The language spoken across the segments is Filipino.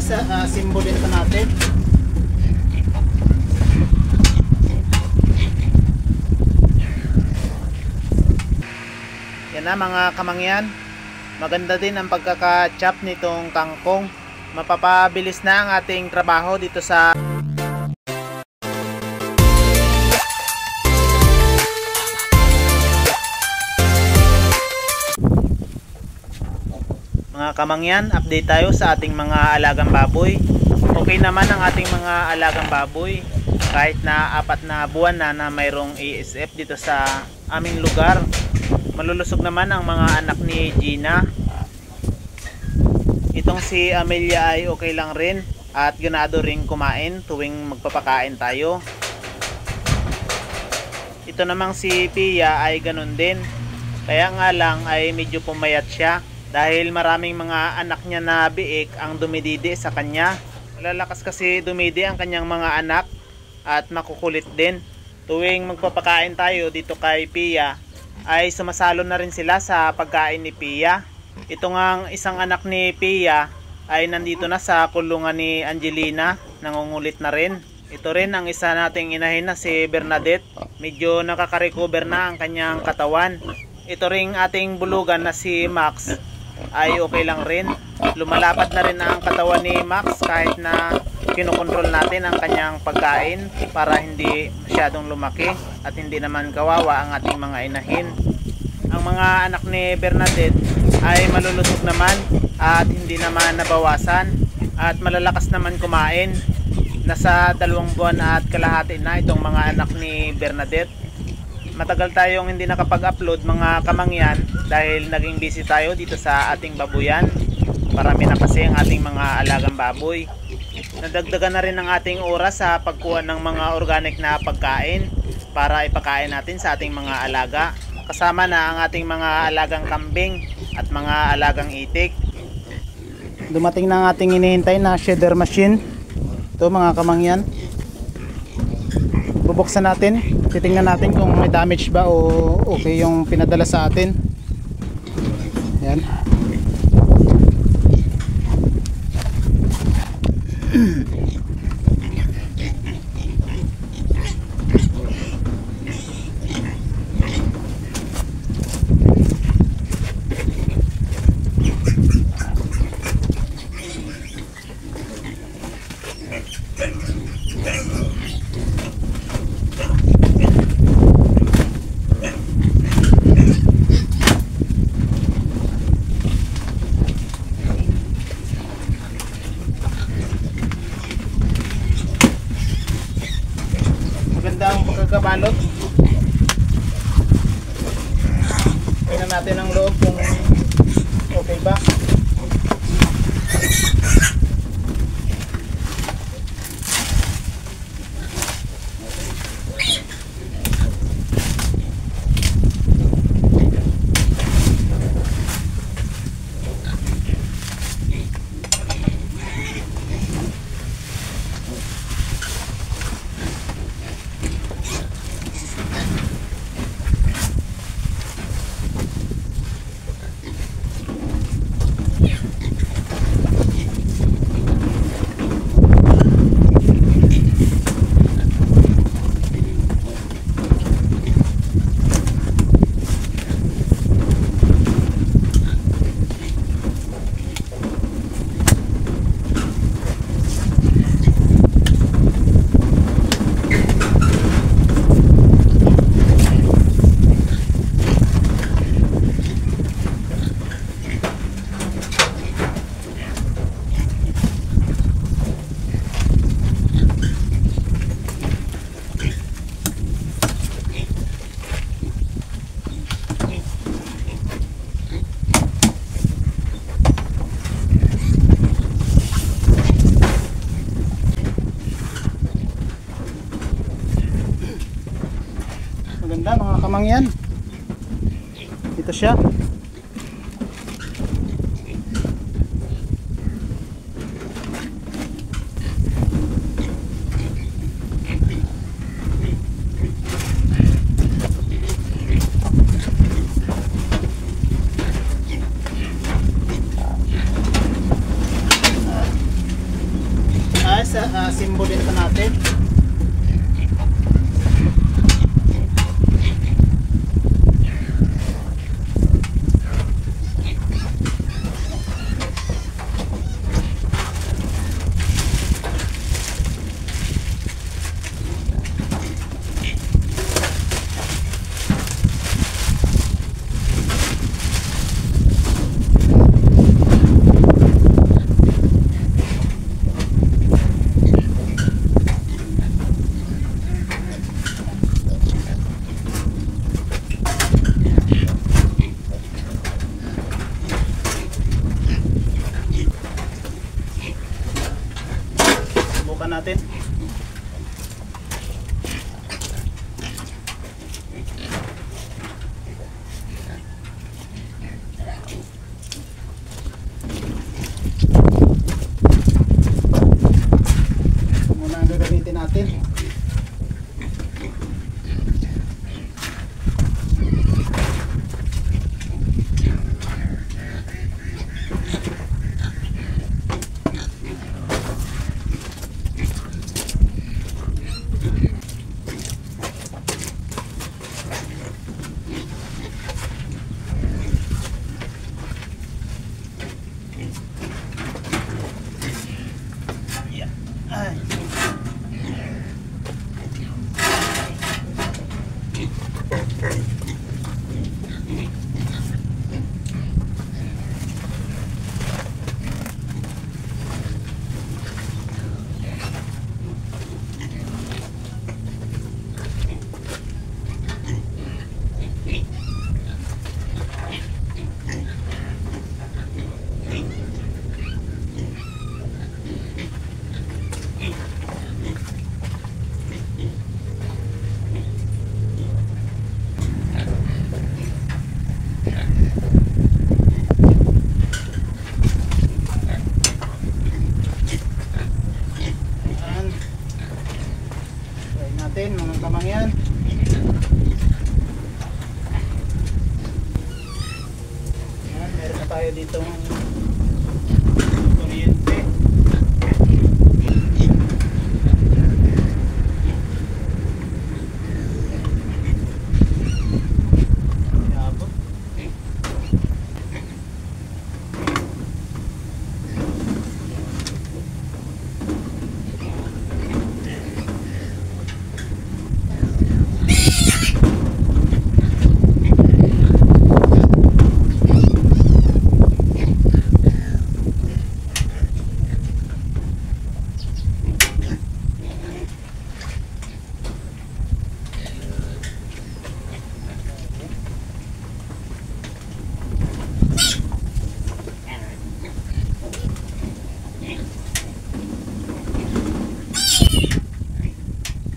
simbolin pa natin. Yan na mga kamangyan, maganda din ang pagkaka-chop nitong kangkong. Mapapabilis na ang ating trabaho dito sa mga kamangyan. Update tayo sa ating mga alagang baboy. Okay naman ang ating mga alagang baboy, kahit na 4 na buwan na mayroong ASF dito sa aming lugar. Malulusog naman ang mga anak ni Gina. Itong si Amelia ay okay lang rin at ganado ring kumain tuwing magpapakain tayo. Ito namang si Pia ay ganun din, kaya nga lang ay medyo pumayat siya dahil maraming mga anak niya na biik ang dumididi sa kanya. Malalakas kasi dumidi ang kanyang mga anak at makukulit din. Tuwing magpapakain tayo dito kay Pia ay sumasalo na rin sila sa pagkain ni Pia. Ito ngang isang anak ni Pia ay nandito na sa kulungan ni Angelina, nangungulit na rin. Ito rin ang isa nating inahin na si Bernadette. Medyo nakaka-recover na ang kanyang katawan. Ito ring ating bulugan na si Max ay okay lang rin. Lumalapad na rin ang katawan ni Max kahit na kinokontrol natin ang kanyang pagkain para hindi masyadong lumaki at hindi naman kawawa ang ating mga inahin. Ang mga anak ni Bernadette ay malulusog naman at hindi naman nabawasan at malalakas naman kumain. Nasa 2 buwan at kalahati na itong mga anak ni Bernadette. Matagal tayong hindi nakapag-upload mga kamangyan dahil naging busy tayo dito sa ating babuyan. Marami na kasi ang ating mga alagang baboy. Nadagdagan na rin ang ating oras sa pagkuha ng mga organic na pagkain para ipakain natin sa ating mga alaga. Kasama na ang ating mga alagang kambing at mga alagang itik. Dumating na ang ating hinihintay na shredder machine. Ito mga kamangyan. Bubuksan natin. Titingnan natin kung may damage ba o okay yung pinadala sa atin. Yan. Maganda ang pagkakabalot. Tingnan natin ang loob kung okay ba. Maganda mga kamangyan. Ito siya. simbolin pa natin. Subukan natin. Muna ang gagamitin natin. Ay. Natin mga kamangyan. Yan, meron na tayo ditong kuryente. Yabot.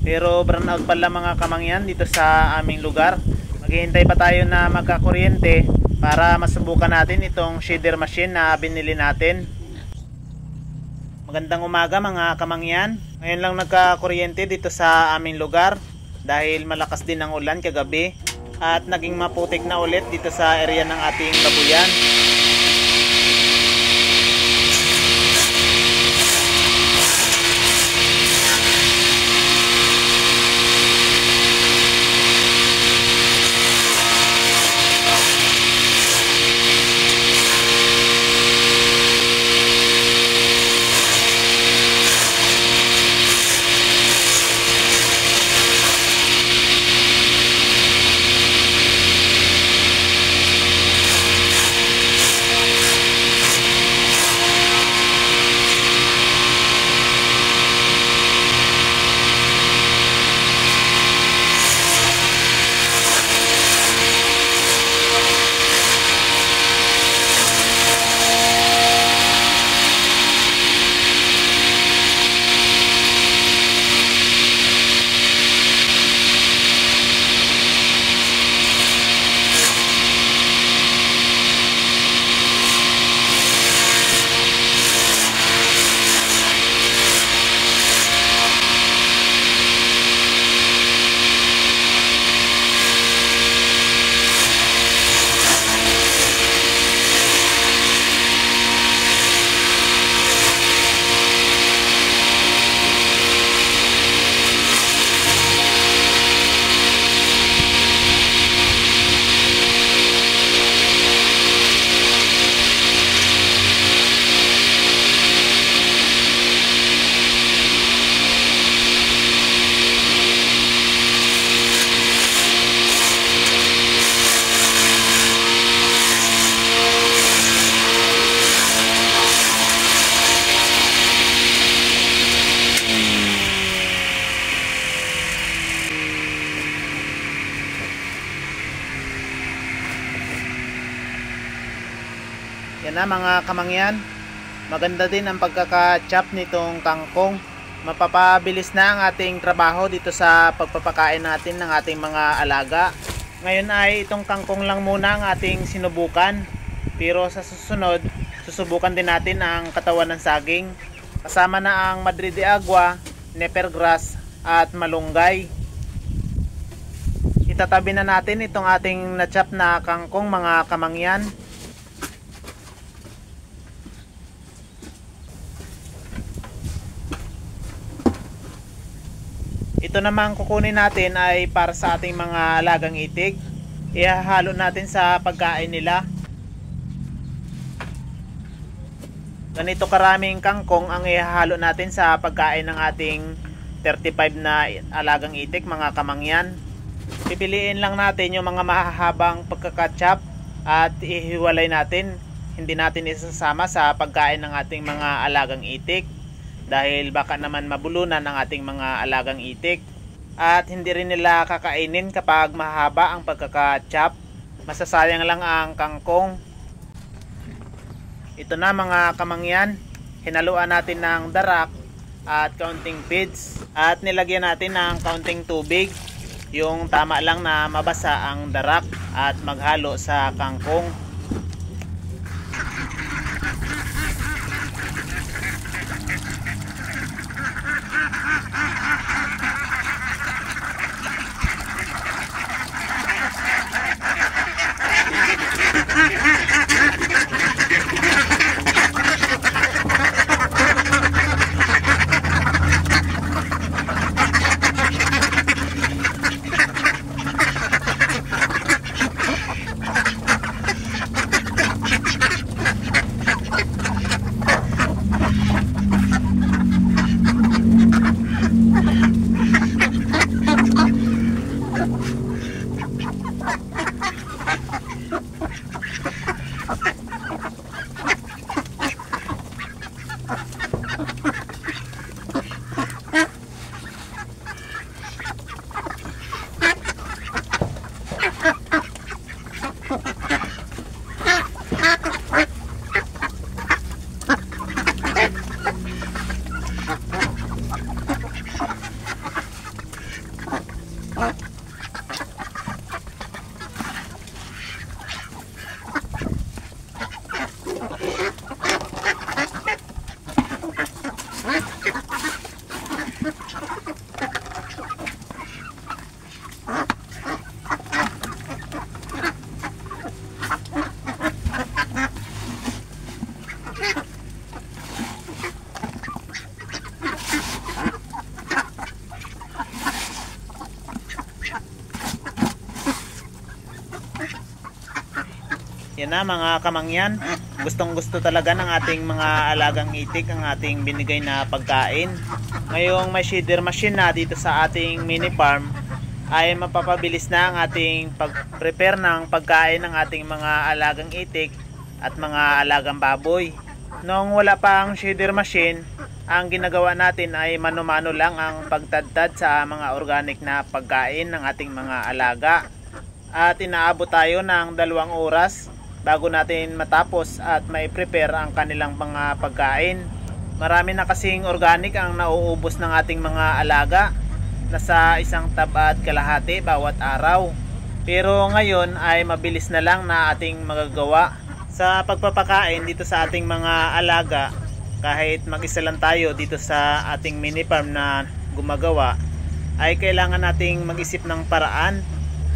Pero brown out pala mga kamangyan dito sa aming lugar. Maghihintay pa tayo na magkakuryente para masubukan natin itong shader machine na binili natin. Magandang umaga mga kamangyan. Ngayon lang nagkakuryente dito sa aming lugar dahil malakas din ang ulan kagabi at naging maputik na ulit dito sa area ng ating babuyan. Yan na mga kamangyan. Maganda din ang pagkaka-chop nitong kangkong. Mapapabilis na ang ating trabaho dito sa pagpapakain natin ng ating mga alaga. Ngayon ay itong kangkong lang muna ang ating sinubukan. Pero sa susunod, susubukan din natin ang katawan ng saging. Kasama na ang Madrid de Agua, Neper grass at malunggay. Itatabi na natin itong ating na-chop na kangkong mga kamangyan. Ito namang kukunin natin ay para sa ating mga alagang itik. Ihahalo natin sa pagkain nila. Ganito karaming kangkong ang ihahalo natin sa pagkain ng ating 35 na alagang itik mga kamangyan. Pipiliin lang natin yung mga mahahabang pagkakachop at ihiwalay natin. Hindi natin isasama sa pagkain ng ating mga alagang itik dahil baka naman mabulunan ang ating mga alagang itik. At hindi rin nila kakainin kapag mahaba ang pagkakachop. Masasayang lang ang kangkong. Ito na mga kamangyan, hinaluan natin ng darak at kaunting feeds at nilagyan natin ng kaunting tubig, yung tama lang na mabasa ang darak at maghalo sa kangkong. Yan na mga kamangyan, gustong gusto talaga ng ating mga alagang itik ang ating binigay na pagkain. Ngayong may feeder machine na dito sa ating mini farm ay mapapabilis na ang ating pag-prepare ng pagkain ng ating mga alagang itik at mga alagang baboy. Noong wala pa ang feeder machine, ang ginagawa natin ay mano-mano lang ang pagtadtad sa mga organic na pagkain ng ating mga alaga. At inaabot tayo ng 2 oras bago natin matapos at mai-prepare ang kanilang mga pagkain. Marami na kasing organic ang nauubos ng ating mga alaga. Nasa 1 tab at kalahati bawat araw. Pero ngayon ay mabilis na lang na ating magagawa. Sa pagpapakain dito sa ating mga alaga, kahit mag-isa lang tayo dito sa ating mini farm na gumagawa, ay kailangan nating mag-isip ng paraan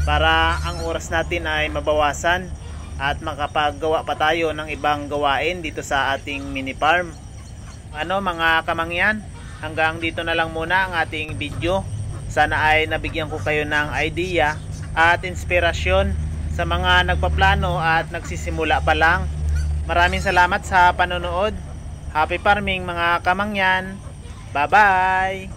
para ang oras natin ay mabawasan at makapaggawa pa tayo ng ibang gawain dito sa ating mini farm. Ano mga kamangyan, hanggang dito na lang muna ang ating video. Sana ay nabigyan ko kayo ng idea at inspirasyon sa mga nagpaplano at nagsisimula pa lang. Maraming salamat sa panonood. Happy farming mga kamangyan. Bye bye!